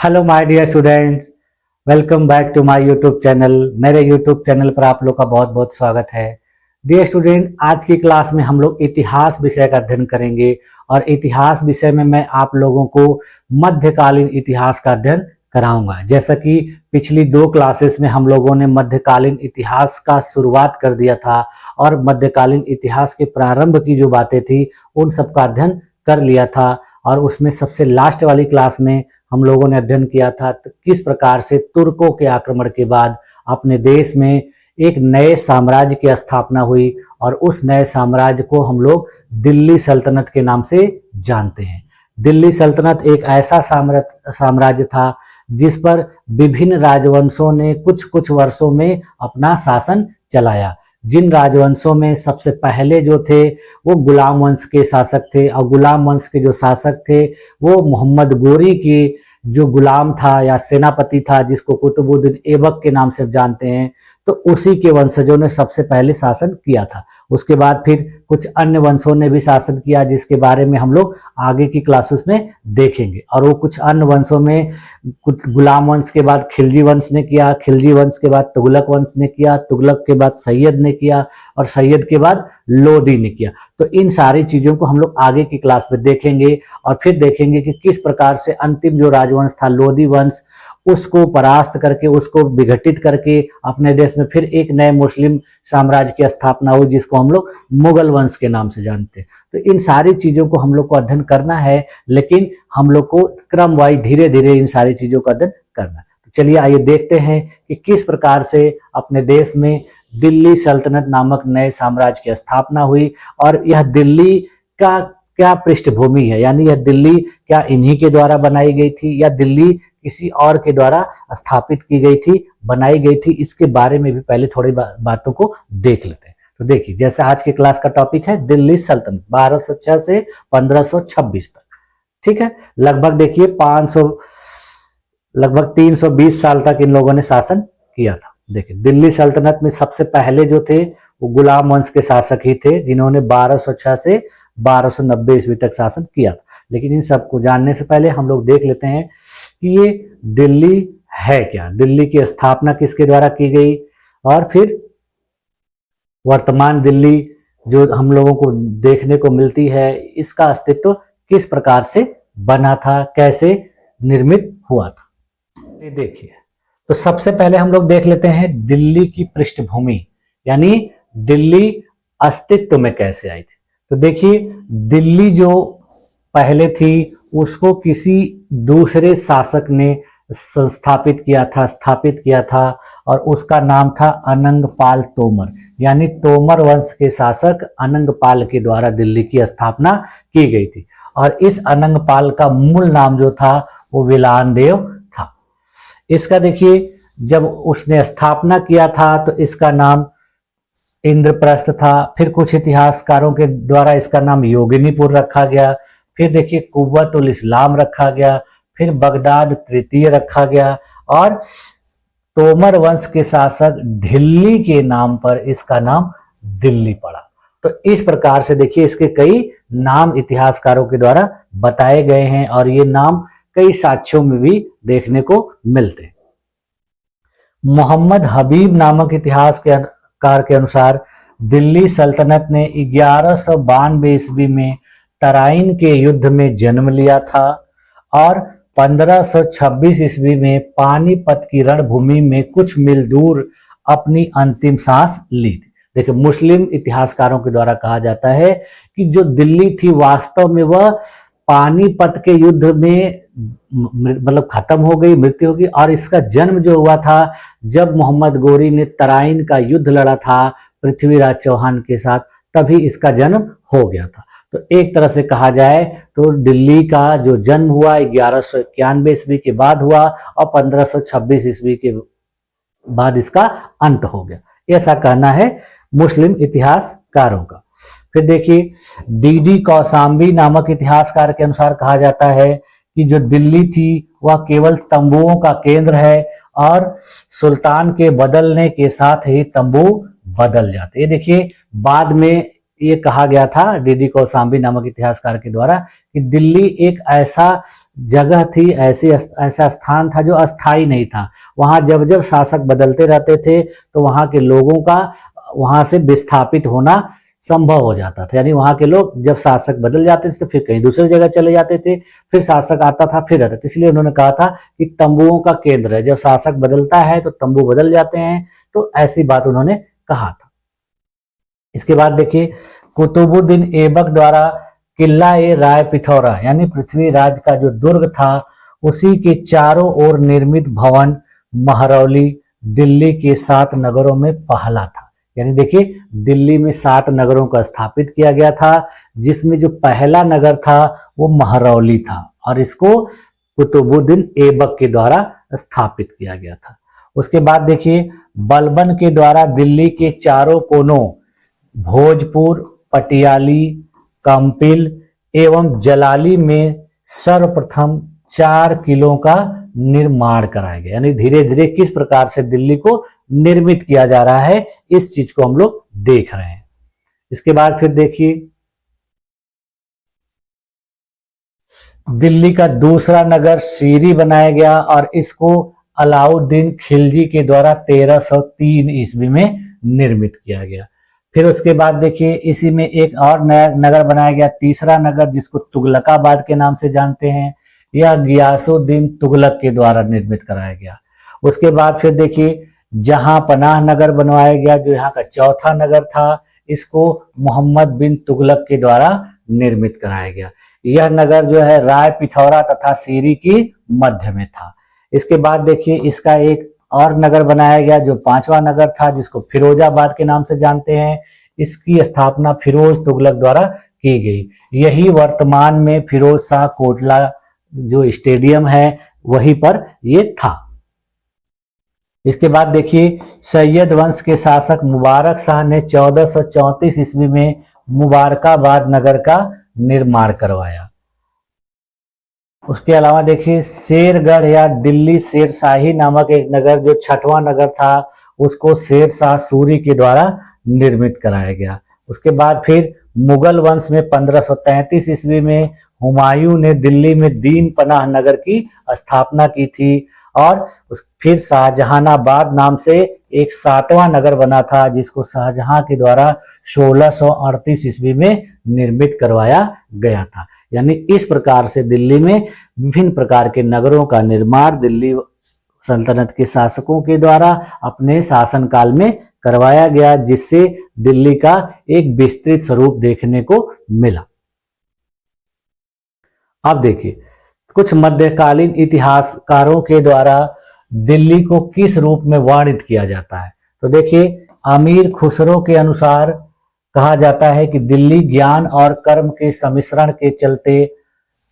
Hello my dear students, welcome back to my YouTube channel. मेरे YouTube channel पर आप लोग का बहुत बहुत स्वागत है। डियर स्टूडेंट, आज की क्लास में हम लोग इतिहास विषय का अध्ययन करेंगे और इतिहास विषय में मैं आप लोगों को मध्यकालीन इतिहास का अध्ययन कराऊंगा। जैसा कि पिछली दो क्लासेस में हम लोगों ने मध्यकालीन इतिहास का शुरुआत कर दिया था और मध्यकालीन इतिहास के प्रारंभ की जो बातें थी उन सब का अध्ययन कर लिया था, और उसमें सबसे लास्ट वाली क्लास में हम लोगों ने अध्ययन किया था किस प्रकार से तुर्कों के आक्रमण के बाद अपने देश में एक नए साम्राज्य की स्थापना हुई, और उस नए साम्राज्य को हम लोग दिल्ली सल्तनत के नाम से जानते हैं। दिल्ली सल्तनत एक ऐसा साम्राज्य था जिस पर विभिन्न राजवंशों ने कुछ कुछ वर्षों में अपना शासन चलाया। जिन राजवंशों में सबसे पहले जो थे वो गुलाम वंश के शासक थे, और गुलाम वंश के जो शासक थे वो मोहम्मद गोरी के जो गुलाम था या सेनापति था, जिसको कुतुबुद्दीन ऐबक के नाम से जानते हैं, तो उसी के वंशजों ने सबसे पहले शासन किया था। उसके बाद फिर कुछ अन्य वंशों ने भी शासन किया, जिसके बारे में हम लोग आगे की क्लासेस में देखेंगे। और वो कुछ अन्य वंशों में कुछ गुलाम वंश के बाद खिलजी वंश ने किया, खिलजी वंश के बाद तुगलक वंश ने किया, तुगलक के बाद सैयद ने किया, और सैयद के बाद लोदी ने किया। तो इन सारी चीजों को हम लोग आगे की क्लास में देखेंगे, और फिर देखेंगे कि किस प्रकार से अंतिम जो राजवंश था लोदी वंश, उसको परास्त करके, उसको विघटित करके अपने देश में फिर एक नए मुस्लिम साम्राज्य की स्थापना हुई, जिसको हम लोग मुगल वंश के नाम से जानते हैं। तो इन सारी चीजों को हम लोग को अध्ययन करना है, लेकिन हम लोग को क्रम वाइज धीरे धीरे इन सारी चीजों का अध्ययन करना है। तो चलिए आइए देखते हैं कि किस प्रकार से अपने देश में दिल्ली सल्तनत नामक नए साम्राज्य की स्थापना हुई, और यह दिल्ली का क्या पृष्ठभूमि है, यानी यह दिल्ली क्या इन्हीं के द्वारा बनाई गई थी या दिल्ली किसी और के द्वारा स्थापित की गई थी, बनाई गई थी, इसके बारे में भी पहले थोड़ी बातों को देख लेते हैं। तो देखिए, जैसे आज के क्लास का टॉपिक है दिल्ली सल्तनत 1206 से 1526 तक। ठीक है, लगभग देखिए 320 साल तक इन लोगों ने शासन किया था। देखिए, दिल्ली सल्तनत में सबसे पहले जो थे वो गुलाम वंश के शासक ही थे, जिन्होंने 1206 से 1290 ईस्वी तक शासन किया था। लेकिन इन सबको जानने से पहले हम लोग देख लेते हैं कि ये दिल्ली है क्या, दिल्ली की स्थापना किसके द्वारा की गई, और फिर वर्तमान दिल्ली जो हम लोगों को देखने को मिलती है, इसका अस्तित्व किस प्रकार से बना था, कैसे निर्मित हुआ था। देखिए, तो सबसे पहले हम लोग देख लेते हैं दिल्ली की पृष्ठभूमि, यानी दिल्ली अस्तित्व में कैसे आई थी। तो देखिए, दिल्ली जो पहले थी उसको किसी दूसरे शासक ने स्थापित किया था, और उसका नाम था अनंगपाल तोमर, यानी तोमर वंश के शासक अनंगपाल के द्वारा दिल्ली की स्थापना की गई थी। और इस अनंगपाल का मूल नाम जो था वो विलानदेव था। इसका देखिए, जब उसने स्थापना किया था तो इसका नाम इंद्रप्रस्थ था। फिर कुछ इतिहासकारों के द्वारा इसका नाम योगिनीपुर रखा गया। फिर देखिए, कुव्वतुल इस्लाम रखा गया। फिर बगदाद तृतीय रखा गया, और तोमर वंश के शासक दिल्ली के नाम पर इसका नाम दिल्ली पड़ा। तो इस प्रकार से देखिए, इसके कई नाम इतिहासकारों के द्वारा बताए गए हैं, और ये नाम कई साक्ष्यों में भी देखने को मिलते हैं। मोहम्मद हबीब नामक इतिहासकार के अनुसार दिल्ली सल्तनत ने 1192 ईस्वी में तराइन के युद्ध में जन्म लिया था, और 1526 ईस्वी में पानीपत की रणभूमि में कुछ मील दूर अपनी अंतिम सांस ली थी। देखिए, मुस्लिम इतिहासकारों के द्वारा कहा जाता है कि जो दिल्ली थी वास्तव में वह पानीपत के युद्ध में मतलब खत्म हो गई, मृत्यु होगी, और इसका जन्म जो हुआ था जब मोहम्मद गोरी ने तराइन का युद्ध लड़ा था पृथ्वीराज चौहान के साथ, तभी इसका जन्म हो गया था। तो एक तरह से कहा जाए तो दिल्ली का जो जन्म हुआ 1191 ईस्वी के बाद हुआ, और 1526 ईस्वी के बाद इसका अंत हो गया, ऐसा कहना है मुस्लिम इतिहासकारों का। फिर देखिए, डीडी कौशाम्बी नामक इतिहासकार के अनुसार कहा जाता है कि जो दिल्ली थी वह केवल तंबुओं का केंद्र है, और सुल्तान के बदलने के साथ ही तंबू बदल जाते। ये देखिए, बाद में ये कहा गया था डीडी कौशाम्बी नामक इतिहासकार के द्वारा कि दिल्ली एक ऐसा जगह थी, ऐसा स्थान था जो अस्थाई नहीं था। वहां जब जब शासक बदलते रहते थे तो वहां के लोगों का वहां से विस्थापित होना संभव हो जाता था। यानी वहां के लोग जब शासक बदल जाते थे तो फिर कहीं दूसरी जगह चले जाते थे, फिर शासक आता था फिर रहता था। इसलिए उन्होंने कहा था कि तंबुओं का केंद्र है, जब शासक बदलता है तो तंबू बदल जाते हैं। तो ऐसी बात उन्होंने कहा था। इसके बाद देखिए कुतुबुद्दीन ऐबक द्वारा किला ए राय पिथौरा यानी पृथ्वीराज का जो दुर्ग था उसी के चारों ओर निर्मित भवन महरौली दिल्ली के 7 नगरों में पहला था। यानी देखिए दिल्ली में 7 नगरों को स्थापित किया गया था, जिसमें जो पहला नगर था वो महरौली था और इसको कुतुबुद्दीन ऐबक के द्वारा स्थापित किया गया था। उसके बाद देखिए बलबन के द्वारा दिल्ली के चारों कोनों भोजपुर, पटियाली, कंपिल एवं जलाली में सर्वप्रथम 4 किलों का निर्माण कराया गया। यानी धीरे धीरे किस प्रकार से दिल्ली को निर्मित किया जा रहा है इस चीज को हम लोग देख रहे हैं। इसके बाद फिर देखिए दिल्ली का दूसरा नगर सीरी बनाया गया और इसको अलाउद्दीन खिलजी के द्वारा 1303 ईस्वी में निर्मित किया गया। फिर उसके बाद देखिए इसी में एक और नया नगर बनाया गया, तीसरा नगर, जिसको तुगलकाबाद के नाम से जानते हैं। यह गियासुद्दीन तुगलक के द्वारा निर्मित कराया गया। उसके बाद फिर देखिए जहां पनाह नगर बनवाया गया, जो यहाँ का चौथा नगर था, इसको मोहम्मद बिन तुगलक के द्वारा निर्मित कराया गया। यह नगर जो है राय पिथौरा तथा सीरी की मध्य में था। इसके बाद देखिए इसका एक और नगर बनाया गया जो 5वां नगर था, जिसको फिरोजाबाद के नाम से जानते हैं। इसकी स्थापना फिरोज तुगलक द्वारा की गई। यही वर्तमान में फिरोज शाह कोटला जो स्टेडियम है वहीं पर ये था। इसके बाद देखिए सैयद वंश के शासक मुबारक शाह ने 1434 ईस्वी में मुबारकाबाद नगर का निर्माण करवाया। उसके अलावा देखिए शेरगढ़ या दिल्ली शेरशाही नामक एक नगर जो 6वां नगर था, उसको शेर शाह सूरी के द्वारा निर्मित कराया गया। उसके बाद फिर मुगल वंश में 1533 ईस्वी में हुमायूं ने दिल्ली में दीन पनाह नगर की स्थापना की थी और फिर शाहजहानाबाद नाम से एक 7वां नगर बना था, जिसको शाहजहां के द्वारा 1638 ईस्वी में निर्मित करवाया गया था। यानी इस प्रकार से दिल्ली में विभिन्न प्रकार के नगरों का निर्माण दिल्ली सल्तनत के शासकों के द्वारा अपने शासनकाल में करवाया गया, जिससे दिल्ली का एक विस्तृत स्वरूप देखने को मिला। अब देखिए कुछ मध्यकालीन इतिहासकारों के द्वारा दिल्ली को किस रूप में वर्णित किया जाता है। तो देखिए अमीर खुसरो के अनुसार कहा जाता है कि दिल्ली ज्ञान और कर्म के सम्मिश्रण के चलते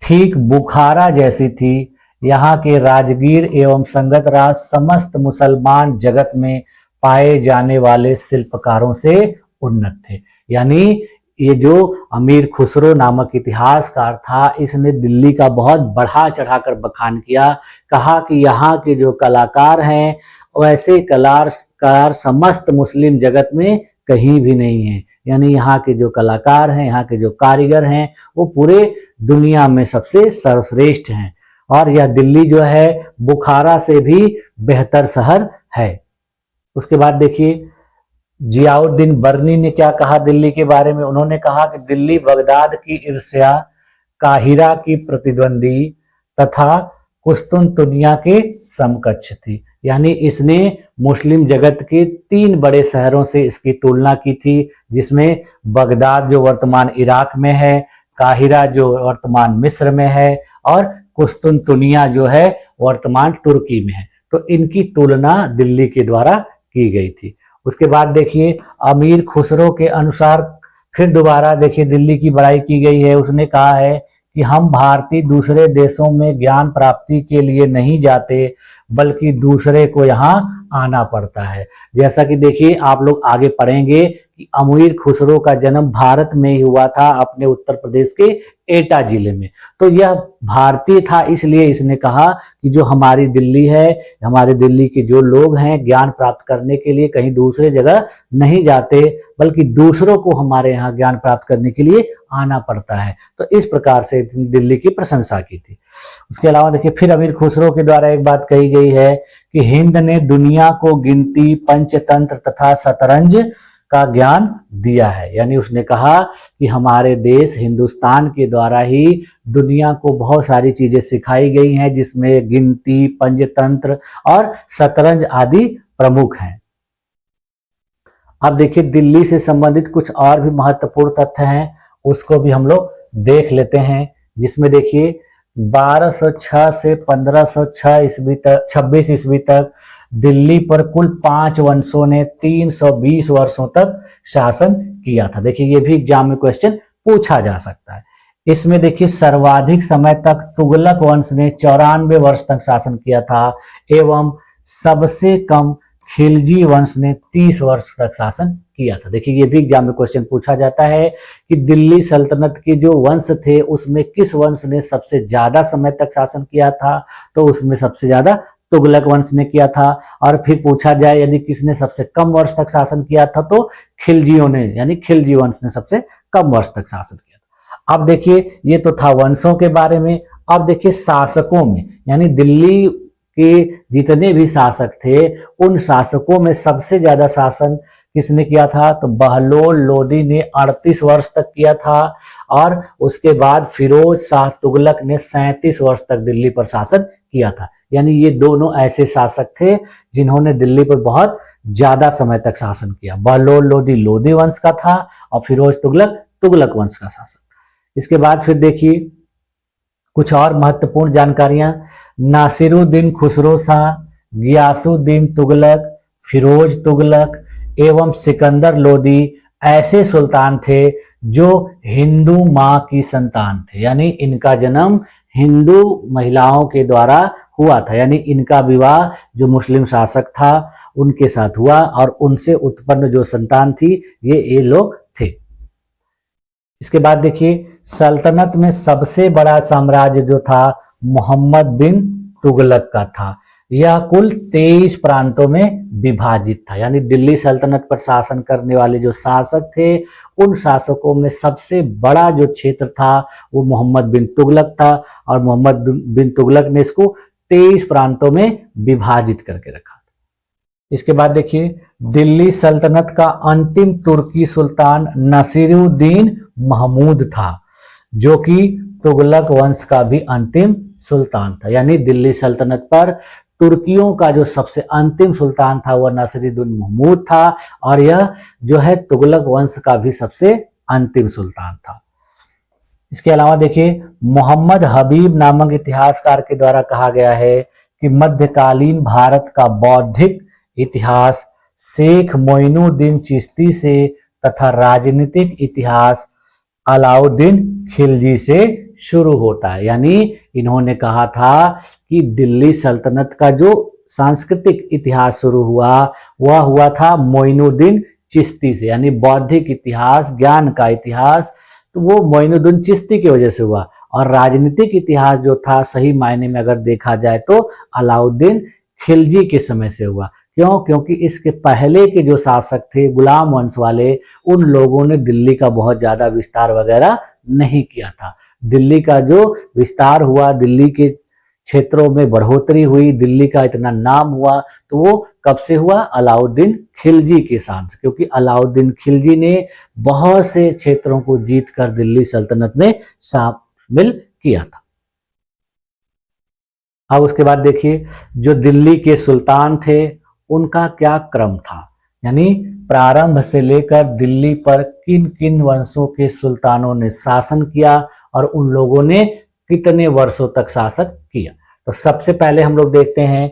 ठीक बुखारा जैसी थी। यहाँ के राजगीर एवं संगत राज समस्त मुसलमान जगत में पाए जाने वाले शिल्पकारों से उन्नत थे। यानी ये जो अमीर खुसरो नामक इतिहासकार था, इसने दिल्ली का बहुत बढ़ा चढ़ाकर बखान किया। कहा कि यहाँ के जो कलाकार हैं वैसे कलाकार समस्त मुस्लिम जगत में कहीं भी नहीं है। यानी यहाँ के जो कलाकार हैं, यहाँ के जो कारीगर हैं, वो पूरे दुनिया में सबसे सर्वश्रेष्ठ हैं और यह दिल्ली जो है बुखारा से भी बेहतर शहर है। उसके बाद देखिए जियाउद्दीन बर्नी ने क्या कहा दिल्ली के बारे में। उन्होंने कहा कि दिल्ली बगदाद की ईर्ष्या, काहिरा की प्रतिद्वंदी तथा कुस्तुनतुनिया के समकक्ष थी। यानी इसने मुस्लिम जगत के 3 बड़े शहरों से इसकी तुलना की थी, जिसमें बगदाद जो वर्तमान इराक में है, काहिरा जो वर्तमान मिस्र में है और कुस्तुनतुनिया जो है वर्तमान तुर्की में है। तो इनकी तुलना दिल्ली के द्वारा की गई थी। उसके बाद देखिए अमीर खुसरो के अनुसार फिर दोबारा देखिए दिल्ली की बड़ाई की गई है। उसने कहा है कि हम भारतीय दूसरे देशों में ज्ञान प्राप्ति के लिए नहीं जाते, बल्कि दूसरे को यहाँ आना पड़ता है। जैसा कि देखिए आप लोग आगे पढ़ेंगे कि अमीर खुसरो का जन्म भारत में ही हुआ था, अपने उत्तर प्रदेश के एटा जिले में। तो यह भारतीय था, इसलिए इसने कहा कि जो हमारी दिल्ली है, हमारे दिल्ली के जो लोग हैं ज्ञान प्राप्त करने के लिए कहीं दूसरे जगह नहीं जाते, बल्कि दूसरों को हमारे यहाँ ज्ञान प्राप्त करने के लिए आना पड़ता है। तो इस प्रकार से दिल्ली की प्रशंसा की थी। उसके अलावा देखिए फिर अमीर खुसरो के द्वारा एक बात कही गई है कि हिंद ने दुनिया को गिनती, पंचतंत्र तथा शतरंज का ज्ञान दिया है। यानी उसने कहा कि हमारे देश हिंदुस्तान के द्वारा ही दुनिया को बहुत सारी चीजें सिखाई गई हैं, जिसमें गिनती, पंचतंत्र और शतरंज आदि प्रमुख हैं। अब देखिए दिल्ली से संबंधित कुछ और भी महत्वपूर्ण तथ्य हैं, उसको भी हम लोग देख लेते हैं। जिसमें देखिए 1206 से 1506 ईस्वी तक 26 ईस्वी तक दिल्ली पर कुल 5 वंशों ने 320 वर्षों तक शासन किया था। देखिए ये भी एग्जाम में क्वेश्चन पूछा जा सकता है। इसमें देखिए सर्वाधिक समय तक तुगलक वंश ने 94 वर्ष तक शासन किया था, एवं सबसे कम खिलजी वंश ने 30 वर्ष तक शासन किया था। देखिए ये भी एग्जाम में क्वेश्चन पूछा जाता है कि दिल्ली सल्तनत के जो वंश थे उसमें किस वंश ने सबसे ज्यादा समय तक शासन किया था, तो उसमें सबसे ज्यादा तुगलक वंश ने किया था। और फिर पूछा जाए यदि किसने सबसे कम वर्ष तक शासन किया था, तो खिलजियों ने, यानी खिलजी वंश ने सबसे कम वर्ष तक शासन किया था। अब देखिए ये तो था वंशों के बारे में। अब देखिए शासकों में, यानी दिल्ली के जितने भी शासक थे उन शासकों में सबसे ज्यादा शासन किसने किया था, तो बहलोल लोदी ने 38 वर्ष तक किया था। और उसके बाद फिरोज शाह तुगलक ने 37 वर्ष तक दिल्ली पर शासन किया था। यानी ये दोनों ऐसे शासक थे जिन्होंने दिल्ली पर बहुत ज्यादा समय तक शासन किया। बहलोल लोदी लोदी वंश का था और फिरोज तुगलक तुगलक वंश का शासक। इसके बाद फिर देखिए कुछ और महत्वपूर्ण जानकारियां। नासिरुद्दीन खुसरो शाह, गियासुद्दीन तुगलक, फिरोज तुगलक एवं सिकंदर लोदी ऐसे सुल्तान थे जो हिंदू मां की संतान थे। यानी इनका जन्म हिंदू महिलाओं के द्वारा हुआ था। यानी इनका विवाह जो मुस्लिम शासक था उनके साथ हुआ और उनसे उत्पन्न जो संतान थी ये लोग थे। इसके बाद देखिए सल्तनत में सबसे बड़ा साम्राज्य जो था मोहम्मद बिन तुगलक का था। यह कुल 23 प्रांतों में विभाजित था। यानी दिल्ली सल्तनत पर शासन करने वाले जो शासक थे उन शासकों में सबसे बड़ा जो क्षेत्र था वो मोहम्मद बिन तुगलक था, और मोहम्मद बिन तुगलक ने इसको 23 प्रांतों में विभाजित करके रखा। इसके बाद देखिए दिल्ली सल्तनत का अंतिम तुर्की सुल्तान नसीरुद्दीन महमूद था, जो कि तुगलक वंश का भी अंतिम सुल्तान था। यानी दिल्ली सल्तनत पर तुर्कियों का जो सबसे अंतिम सुल्तान था वह नसीरुद्दीन महमूद था, और यह जो है तुगलक वंश का भी सबसे अंतिम सुल्तान था। इसके अलावा देखिए मोहम्मद हबीब नामक इतिहासकार के द्वारा कहा गया है कि मध्यकालीन भारत का बौद्धिक इतिहास शेख मोइनुद्दीन चिश्ती से तथा राजनीतिक इतिहास अलाउद्दीन खिलजी से शुरू होता है। यानी इन्होंने कहा था कि दिल्ली सल्तनत का जो सांस्कृतिक इतिहास शुरू हुआ वह हुआ था मोइनुद्दीन चिश्ती से। यानी बौद्धिक इतिहास, ज्ञान का इतिहास, तो वो मोइनुद्दीन चिश्ती की वजह से हुआ। और राजनीतिक इतिहास जो था सही मायने में अगर देखा जाए तो अलाउद्दीन खिलजी के समय से हुआ। क्यों? क्योंकि इसके पहले के जो शासक थे गुलाम वंश वाले, उन लोगों ने दिल्ली का बहुत ज्यादा विस्तार वगैरह नहीं किया था। दिल्ली का जो विस्तार हुआ, दिल्ली के क्षेत्रों में बढ़ोतरी हुई, दिल्ली का इतना नाम हुआ, तो वो कब से हुआ? अलाउद्दीन खिलजी के शान से। क्योंकि अलाउद्दीन खिलजी ने बहुत से क्षेत्रों को जीतकर दिल्ली सल्तनत में शामिल किया था। अब उसके बाद देखिए जो दिल्ली के सुल्तान थे उनका क्या क्रम था, यानी प्रारंभ से लेकर दिल्ली पर किन किन वंशों के सुल्तानों ने शासन किया और उन लोगों ने कितने वर्षों तक शासन किया। तो सबसे पहले हम लोग देखते हैं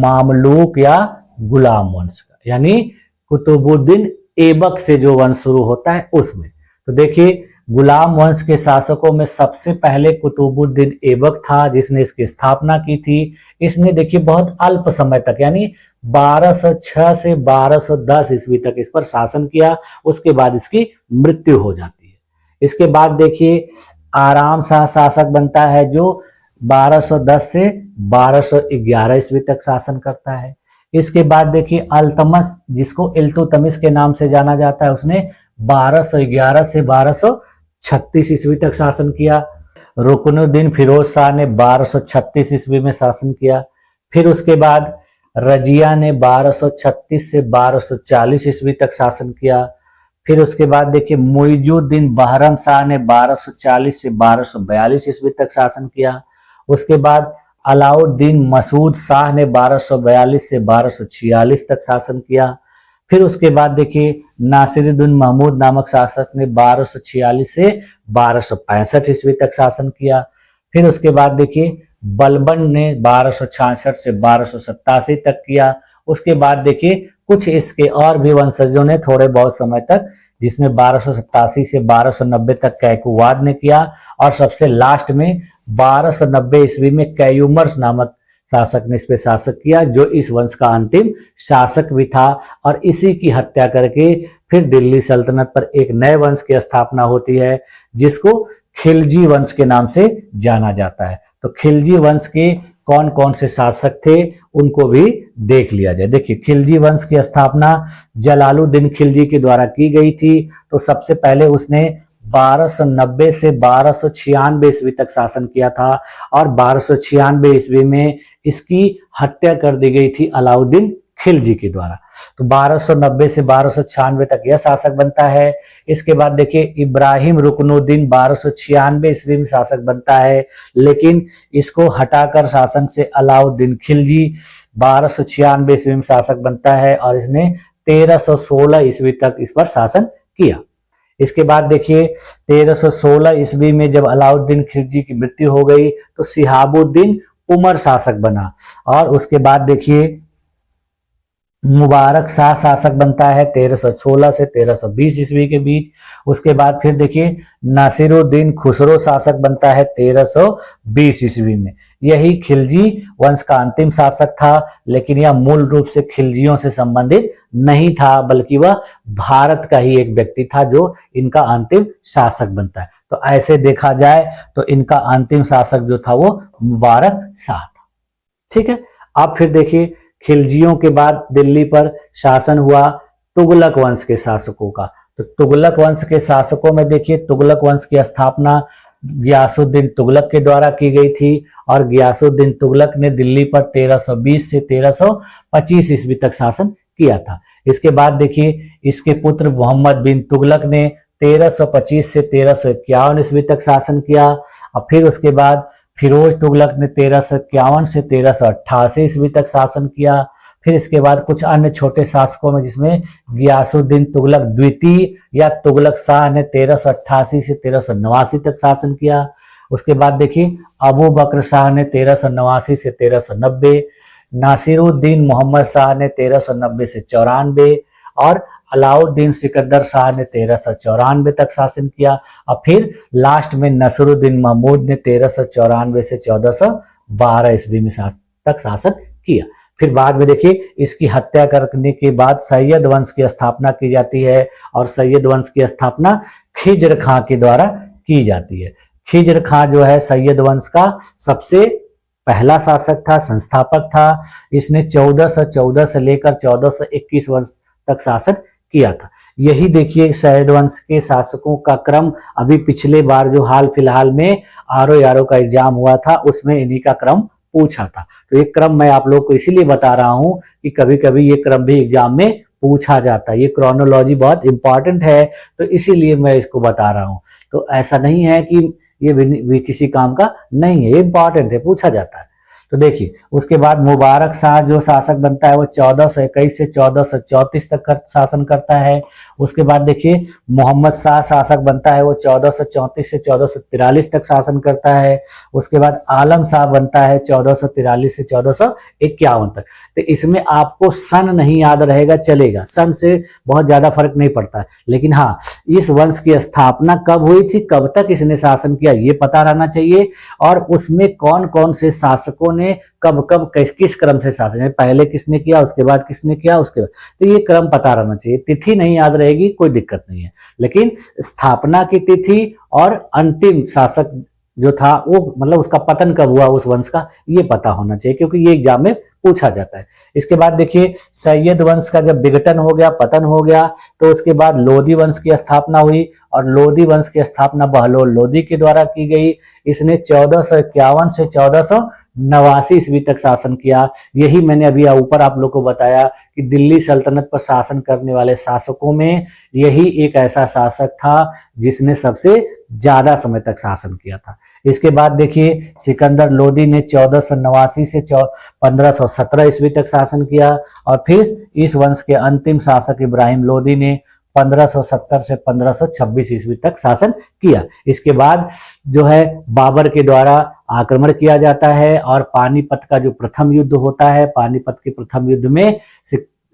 मामलूक या गुलाम वंश का, यानी कुतुबुद्दीन ऐबक से जो वंश शुरू होता है उसमें। तो देखिए गुलाम वंश के शासकों में सबसे पहले कुतुबुद्दीन ऐबक था, जिसने इसकी स्थापना की थी। इसने देखिए बहुत अल्प समय तक यानी 1206 से 1210 ईस्वी तक इस पर शासन किया। उसके बाद इसकी मृत्यु हो जाती है। इसके बाद देखिए आराम शाह शासक बनता है, जो 1210 से 1211 ईस्वी तक शासन करता है। इसके बाद देखिए अल्तमश, जिसको इल्तुतमिश के नाम से जाना जाता है, उसने 1211 से 1236 ईस्वी तक शासन किया। रुकनुद्दीन फिरोज शाह ने 1236 ईस्वी में शासन किया। फिर उसके बाद रजिया ने 1236 से 1240 ईस्वी तक शासन किया। फिर उसके बाद देखिए मुइजुद्दीन बहरम शाह ने 1240 से 1242 ईस्वी तक शासन किया। उसके बाद अलाउद्दीन मसूद शाह ने 1242 से 1246 तक शासन किया। फिर उसके बाद देखिए नासिरुद्दीन महमूद नामक शासक ने 1246 से 1265 ईस्वी तक शासन किया। फिर उसके बाद देखिए बलबन ने 1266 से 1287 तक किया। उसके बाद देखिए कुछ इसके और भी वंशजों ने थोड़े बहुत समय तक, जिसमें 1287 से 1290 तक कैकुवाद ने किया। और सबसे लास्ट में 1290 ईस्वी में कैयुमर्स नामक शासक ने इस पे शासक किया, जो इस वंश का अंतिम शासक भी था। और इसी की हत्या करके फिर दिल्ली सल्तनत पर एक नए वंश की स्थापना होती है, जिसको खिलजी वंश के नाम से जाना जाता है। तो खिलजी वंश के कौन कौन से शासक थे उनको भी देख लिया जाए। देखिए खिलजी वंश की स्थापना जलालुद्दीन खिलजी के द्वारा की गई थी। तो सबसे पहले उसने 1290 से 1296 ईस्वी तक शासन किया था, और 1296 ईस्वी में इसकी हत्या कर दी गई थी अलाउद्दीन खिलजी के द्वारा। तो 1290 से 1296 तक यह शासक बनता है। इसके बाद देखिए इब्राहिम रुकनुद्दीन 1296 ईस्वी में शासक बनता है, लेकिन इसको हटाकर शासन से अलाउद्दीन खिलजी 1296 ईस्वी में शासक बनता है, और इसने 1316 ईस्वी तक इस पर शासन किया। इसके बाद देखिए 1316 ईस्वी में जब अलाउद्दीन खिलजी की मृत्यु हो गई, तो शिहाबुद्दीन उमर शासक बना। और उसके बाद देखिए मुबारक शाह शासक बनता है 1316 से 1320 ईस्वी के बीच। उसके बाद फिर देखिए नासिरुद्दीन खुसरो शासक बनता है 1320 ईस्वी में। यही खिलजी वंश का अंतिम शासक था, लेकिन यह मूल रूप से खिलजियों से संबंधित नहीं था, बल्कि वह भारत का ही एक व्यक्ति था जो इनका अंतिम शासक बनता है। तो ऐसे देखा जाए तो इनका अंतिम शासक जो था वो मुबारक शाह था। ठीक है। अब फिर देखिए खिलजियों के बाद दिल्ली पर शासन हुआ तुगलक वंश के शासकों का। तो तुगलक वंश के शासकों में देखिए तुगलक वंश की स्थापना गियासुद्दीन तुगलक के द्वारा की गई थी, और गियासुद्दीन तुगलक ने दिल्ली पर 1320 से 1325 ईस्वी तक शासन किया था। इसके बाद देखिए इसके पुत्र मोहम्मद बिन तुगलक ने 1325 से 1351 ईस्वी तक शासन किया। और फिर उसके बाद फिरोज तुगलक ने 1351 से 1388 ईस्वी तक शासन किया। फिर इसके बाद कुछ अन्य छोटे शासकों में, जिसमें गियासुद्दीन तुगलक द्वितीय या तुगलक शाह ने 1388 से 1389 तक शासन किया। उसके बाद देखिए अबू बकर शाह ने 1389 से 1390, नासिरुद्दीन मोहम्मद शाह ने 1390 से 94, और अलाउद्दीन सिकंदर शाह ने 1394 तक शासन किया। और फिर लास्ट में नसरुद्दीन महमूद ने 1394 से 1412 ईस्वी में तक शासन किया। फिर बाद में देखिए इसकी हत्या करने के बाद सैयद वंश की स्थापना की जाती है, और सैयद वंश की स्थापना खिज्र खां के द्वारा की जाती है। खिज्र खां जो है सैयद वंश का सबसे पहला शासक था, संस्थापक था। इसने 1414 से लेकर 1421 वर्ष तक शासन किया था। यही देखिए सैयद वंश के शासकों का क्रम अभी पिछले बार जो हाल फिलहाल में RO का एग्जाम हुआ था उसमें इन्हीं का क्रम पूछा था। तो ये क्रम मैं आप लोग को इसीलिए बता रहा हूं कि कभी कभी ये क्रम भी एग्जाम में पूछा जाता है। ये क्रोनोलॉजी बहुत इंपॉर्टेंट है, तो इसीलिए मैं इसको बता रहा हूं। तो ऐसा नहीं है कि ये भी किसी काम का नहीं है, ये इंपॉर्टेंट है, पूछा जाता है। तो देखिए उसके बाद मुबारक शाह जो शासक बनता है वो 1421 से 1434 तक शासन करता है। उसके बाद देखिए मोहम्मद शाह शासक बनता है, वो 1434 से 1443 तक शासन करता है। उसके बाद आलम शाह बनता है 1443 से 1451 तक। तो इसमें आपको सन नहीं याद रहेगा चलेगा, सन से बहुत ज्यादा फर्क नहीं पड़ता है, लेकिन हाँ इस वंश की स्थापना कब हुई थी, कब तक इसने शासन किया, ये पता रहना चाहिए। और उसमें कौन कौन से शासकों ने कब कब किस क्रम से शासन, पहले किसने किया, उसके बाद किसने किया, उसके बाद, तो ये क्रम पता रहना चाहिए। तिथि नहीं याद रहेगी कोई दिक्कत नहीं है, लेकिन स्थापना की तिथि और अंतिम शासक जो था वो मतलब उसका पतन कब हुआ उस वंश का, ये पता होना चाहिए, क्योंकि ये एग्जाम में पूछा जाता है। इसके बाद देखिए सैयद वंश का जब विघटन हो गया, पतन हो गया, तो उसके बाद लोधी वंश की स्थापना हुई, और लोधी वंश की स्थापना बहलोल लोधी के द्वारा की गई। इसने 1451 से 1489 ईस्वी तक शासन किया। यही मैंने अभी ऊपर आप लोग को बताया कि दिल्ली सल्तनत पर शासन करने वाले शासकों में यही एक ऐसा शासक था जिसने सबसे ज्यादा समय तक शासन किया था। इसके बाद देखिए सिकंदर लोदी ने 1489 से 1517 ईस्वी तक शासन किया, और फिर इस वंश के अंतिम शासक इब्राहिम लोदी ने 1570 से 1526 ईस्वी तक शासन किया। इसके बाद जो है बाबर के द्वारा आक्रमण किया जाता है, और पानीपत का जो प्रथम युद्ध होता है, पानीपत के प्रथम युद्ध में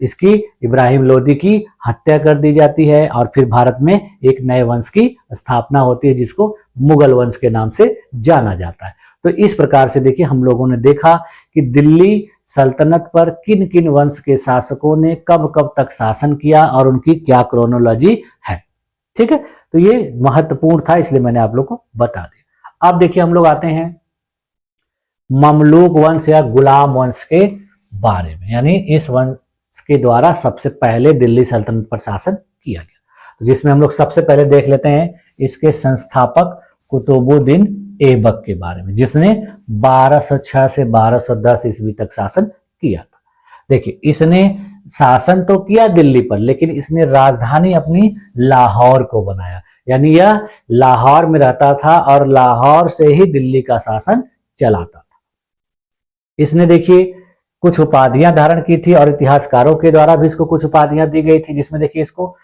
इसकी इब्राहिम लोदी की हत्या कर दी जाती है, और फिर भारत में एक नए वंश की स्थापना होती है जिसको मुगल वंश के नाम से जाना जाता है। तो इस प्रकार से देखिए हम लोगों ने देखा कि दिल्ली सल्तनत पर किन किन वंश के शासकों ने कब कब तक शासन किया और उनकी क्या क्रोनोलॉजी है। ठीक है, तो ये महत्वपूर्ण था इसलिए मैंने आप लोग को बता दिया। अब देखिए हम लोग आते हैं ममलूक वंश या गुलाम वंश के बारे में, यानी इस वंश के द्वारा सबसे पहले दिल्ली सल्तनत पर शासन किया गया, तो जिसमें हम लोग सबसे पहले देख लेते हैं इसके संस्थापक कुतुबुद्दीन ऐबक के बारे में, जिसने 1206 से 1210 ईस्वी तक शासन किया था। देखिए इसने शासन तो किया दिल्ली पर, लेकिन इसने राजधानी अपनी लाहौर को बनाया, यानी यह लाहौर में रहता था और लाहौर से ही दिल्ली का शासन चलाता था। इसने देखिए कुछ उपाधियां धारण की थी, और इतिहासकारों के द्वारा भी इसको कुछ उपाधियां दी गई थी, जिसमें देखिए इसको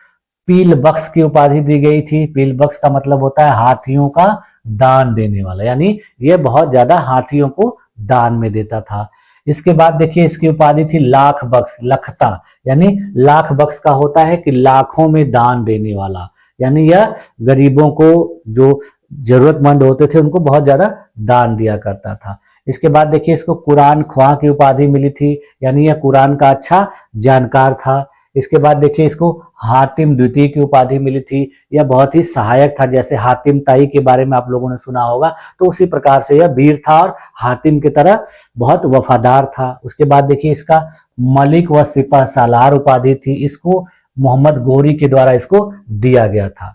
पील बख्श की उपाधि दी गई थी। पील बख्श का मतलब होता है हाथियों का दान देने वाला, यानी ये बहुत ज्यादा हाथियों को दान में देता था। इसके बाद देखिए इसकी उपाधि थी लाख बख्श, लखता, यानी लाख बख्श का होता है कि लाखों में दान देने वाला, यानी यह गरीबों को जो जरूरतमंद होते थे उनको बहुत ज्यादा दान दिया करता था। इसके बाद देखिए इसको कुरान ख्वां की उपाधि मिली थी, यानी यह कुरान का अच्छा जानकार था। इसके बाद देखिए इसको हातिम द्वितीय की उपाधि मिली थी, यह बहुत ही सहायक था, जैसे हातिम ताई के बारे में आप लोगों ने सुना होगा, तो उसी प्रकार से यह वीर था और हातिम की तरह बहुत वफादार था। उसके बाद देखिए इसका मलिक व सिपह सालार उपाधि थी, इसको मोहम्मद गोरी के द्वारा इसको दिया गया था।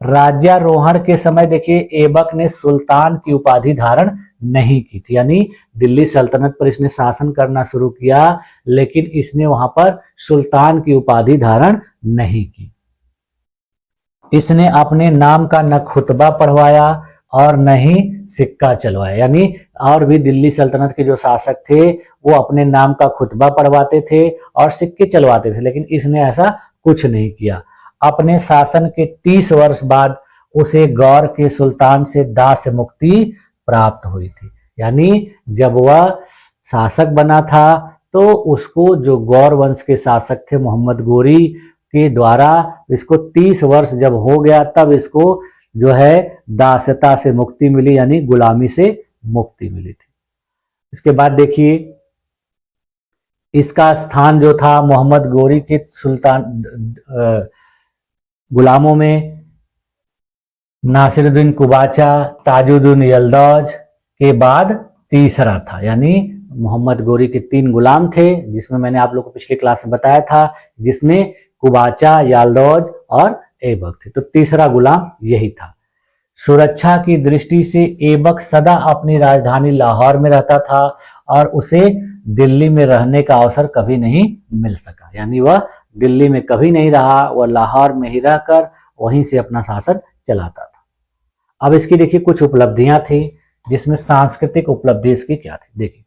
राज्यारोहण के समय देखिए ऐबक ने सुल्तान की उपाधि धारण नहीं की थी, यानी दिल्ली सल्तनत पर इसने शासन करना शुरू किया, लेकिन इसने वहां पर सुल्तान की उपाधि धारण नहीं की। इसने अपने नाम का न खुतबा पढ़वाया और न ही सिक्का चलवाया, यानी और भी दिल्ली सल्तनत के जो शासक थे वो अपने नाम का खुतबा पढ़वाते थे और सिक्के चलवाते थे, लेकिन इसने ऐसा कुछ नहीं किया। अपने शासन के 30 वर्ष बाद उसे गौर के सुल्तान से दास मुक्ति प्राप्त हुई थी, यानी जब वह शासक बना था तो उसको जो गौर वंश के शासक थे मोहम्मद गोरी के द्वारा इसको 30 वर्ष जब हो गया तब इसको जो है दासता से मुक्ति मिली, यानी गुलामी से मुक्ति मिली थी। इसके बाद देखिए इसका स्थान जो था मोहम्मद गोरी के सुल्तान गुलामों में नासिरुद्दीन कुबाचा, ताजुद्दीन यल्दौज के बाद तीसरा था, यानी मोहम्मद गोरी के 3 गुलाम थे, जिसमें मैंने आप लोग को पिछली क्लास में बताया था, जिसमें कुबाचा, याल्दौज और ऐबक थे, तो तीसरा गुलाम यही था। सुरक्षा की दृष्टि से ऐबक सदा अपनी राजधानी लाहौर में रहता था और उसे दिल्ली में रहने का अवसर कभी नहीं मिल सका, यानी वह दिल्ली में कभी नहीं रहा, वह लाहौर में ही रहकर वहीं से अपना शासन चलाता था। अब इसकी देखिए कुछ उपलब्धियां थी, जिसमें सांस्कृतिक उपलब्धि इसकी क्या थी। देखिए,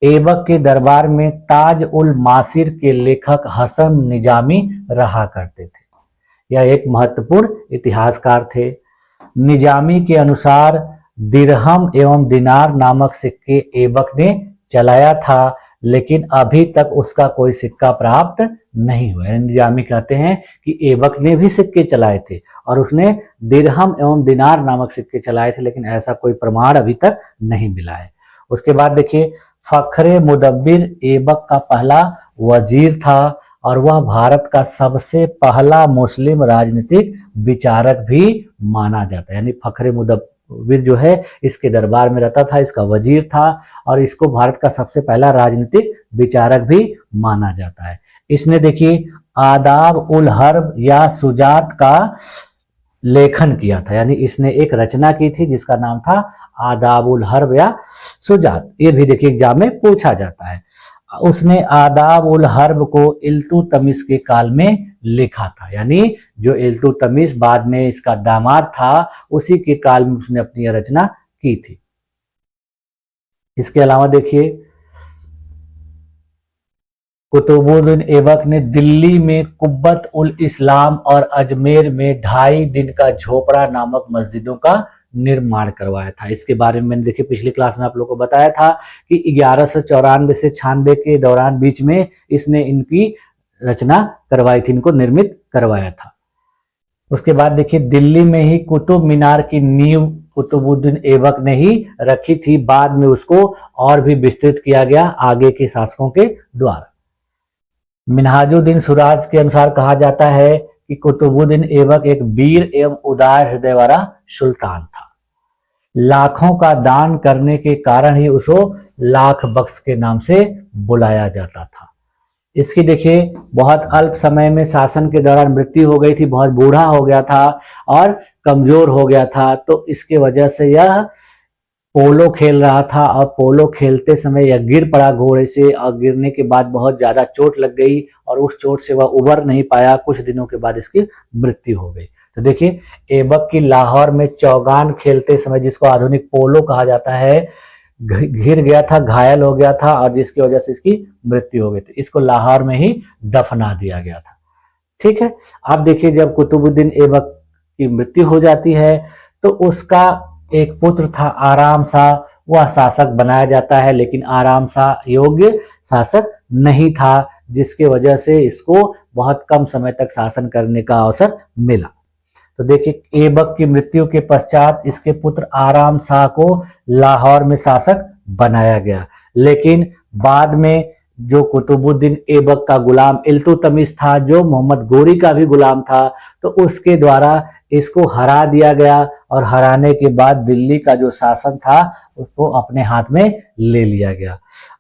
ऐबक के दरबार में ताज उल मासिर के लेखक हसन निजामी रहा करते थे। यह एक महत्वपूर्ण इतिहासकार थे। निजामी के अनुसार दिरहम एवं दिनार नामक सिक्के ऐबक ने चलाया था, लेकिन अभी तक उसका कोई सिक्का प्राप्त नहीं हुआ। निजामी कहते हैं कि ऐबक ने भी सिक्के चलाए थे और उसने दिरहम एवं दिनार नामक सिक्के चलाए थे, लेकिन ऐसा कोई प्रमाण अभी तक नहीं मिला है। उसके बाद देखिए, फखरे मुदब्बिर ऐबक का पहला वजीर था और वह भारत का सबसे पहला मुस्लिम राजनीतिक विचारक भी माना जाता है। यानी फखरे मुदब्बिर जो है इसके दरबार में रहता था, इसका वजीर था और इसको भारत का सबसे पहला राजनीतिक विचारक भी माना जाता है। इसने देखिए आदाब उल हर्ब या सुजात का लेखन किया था, यानी इसने एक रचना की थी जिसका नाम था आदाब उल हर्ब या सुजात। ये भी देखिए एग्जाम में पूछा जाता है। उसने आदाब उल हर्ब को इल्तुतमिश के काल में लिखा था, यानी जो इल्तुतमिश बाद में इसका दामाद था उसी के काल में उसने अपनी यह रचना की थी। इसके अलावा देखिए, कुतुबुद्दीन ऐबक ने दिल्ली में कुब्बत उल इस्लाम और अजमेर में 2.5 दिन का झोपड़ा नामक मस्जिदों का निर्माण करवाया था। इसके बारे में मैंने देखिए पिछली क्लास में आप लोगों को बताया था कि 1194 से 96 के दौरान बीच में इसने इनकी रचना करवाई थी, इनको निर्मित करवाया था। उसके बाद देखिए, दिल्ली में ही कुतुब मीनार की नींव कुतुबुद्दीन ऐबक ने ही रखी थी। बाद में उसको और भी विस्तृत किया गया आगे के शासकों के द्वारा। मिन्हाजुद्दीन सुराज के अनुसार कहा जाता है कि कुतुबुद्दीन ऐबक एक वीर एवं उदार हृदय वाला सुल्तान था। लाखों का दान करने के कारण ही उसको लाख बख्श के नाम से बुलाया जाता था। इसकी देखिए बहुत अल्प समय में शासन के दौरान मृत्यु हो गई थी, बहुत बूढ़ा हो गया था और कमजोर हो गया था, तो इसके वजह से यह पोलो खेल रहा था और पोलो खेलते समय यह गिर पड़ा घोड़े से और गिरने के बाद बहुत ज्यादा चोट लग गई और उस चोट से वह उबर नहीं पाया। कुछ दिनों के बाद इसकी मृत्यु हो गई। तो देखिए, ऐबक की लाहौर में चौगान खेलते समय, जिसको आधुनिक पोलो कहा जाता है, गिर गया था, घायल हो गया था और जिसकी वजह से इसकी मृत्यु हो गई थी। इसको लाहौर में ही दफना दिया गया था। ठीक है, अब देखिए, जब कुतुबुद्दीन ऐबक की मृत्यु हो जाती है तो उसका एक पुत्र था आराम शाह, वह शासक बनाया जाता है, लेकिन आराम शाह योग्य शासक नहीं था, जिसके वजह से इसको बहुत कम समय तक शासन करने का अवसर मिला। तो देखिए, ऐबक की मृत्यु के पश्चात इसके पुत्र आराम शाह को लाहौर में शासक बनाया गया, लेकिन बाद में जो कुतुबुद्दीन ऐबक का गुलाम इल्तुतमिश था, जो मोहम्मद गोरी का भी गुलाम था, तो उसके द्वारा इसको हरा दिया गया और हराने के बाद दिल्ली का जो शासन था उसको अपने हाथ में ले लिया गया।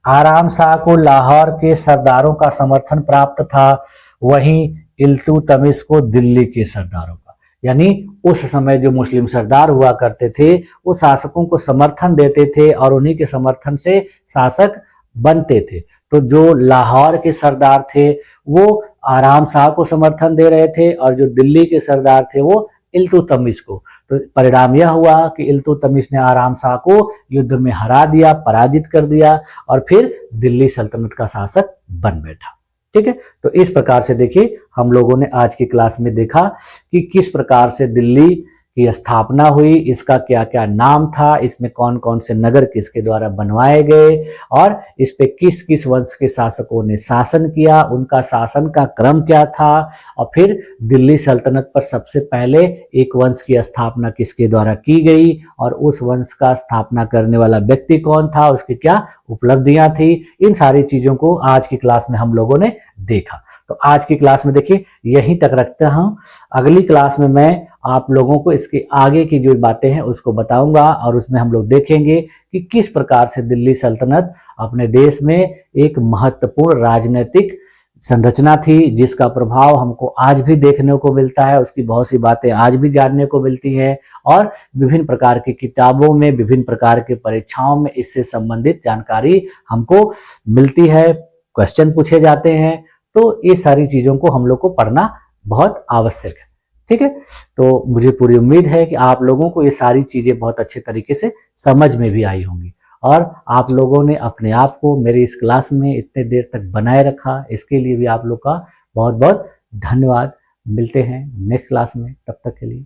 आराम शाह को लाहौर के सरदारों का समर्थन प्राप्त था, वहीं इल्तुतमिश को दिल्ली के सरदारों का, यानी उस समय जो मुस्लिम सरदार हुआ करते थे वो शासकों को समर्थन देते थे और उन्हीं के समर्थन से शासक बनते थे। तो जो लाहौर के सरदार थे वो आराम शाह को समर्थन दे रहे थे और जो दिल्ली के सरदार थे वो इल्तुतमिश को। तो परिणाम यह हुआ कि इल्तुतमिश ने आराम शाह को युद्ध में हरा दिया, पराजित कर दिया और फिर दिल्ली सल्तनत का शासक बन बैठा। ठीक है, तो इस प्रकार से देखिए हम लोगों ने आज की क्लास में देखा कि किस प्रकार से दिल्ली की स्थापना हुई, इसका क्या क्या नाम था, इसमें कौन कौन से नगर किसके द्वारा बनवाए गए और इस पे किस किस वंश के शासकों ने शासन किया, उनका शासन का क्रम क्या था और फिर दिल्ली सल्तनत पर सबसे पहले एक वंश की स्थापना किसके द्वारा की गई और उस वंश का स्थापना करने वाला व्यक्ति कौन था, उसकी क्या उपलब्धियां थी। इन सारी चीजों को आज की क्लास में हम लोगों ने देखा। तो आज की क्लास में देखिए यहीं तक रखते हैं। अगली क्लास में मैं आप लोगों को इसके आगे की जो बातें हैं उसको बताऊंगा और उसमें हम लोग देखेंगे कि किस प्रकार से दिल्ली सल्तनत अपने देश में एक महत्वपूर्ण राजनीतिक संरचना थी, जिसका प्रभाव हमको आज भी देखने को मिलता है, उसकी बहुत सी बातें आज भी जानने को मिलती हैं और विभिन्न प्रकार की किताबों में, विभिन्न प्रकार के परीक्षाओं में इससे संबंधित जानकारी हमको मिलती है, क्वेश्चन पूछे जाते हैं। तो ये सारी चीजों को हम लोग को पढ़ना बहुत आवश्यक है। ठीक है, तो मुझे पूरी उम्मीद है कि आप लोगों को ये सारी चीजें बहुत अच्छे तरीके से समझ में भी आई होंगी और आप लोगों ने अपने आप को मेरी इस क्लास में इतने देर तक बनाए रखा, इसके लिए भी आप लोग का बहुत बहुत धन्यवाद। मिलते हैं नेक्स्ट क्लास में, तब तक के लिए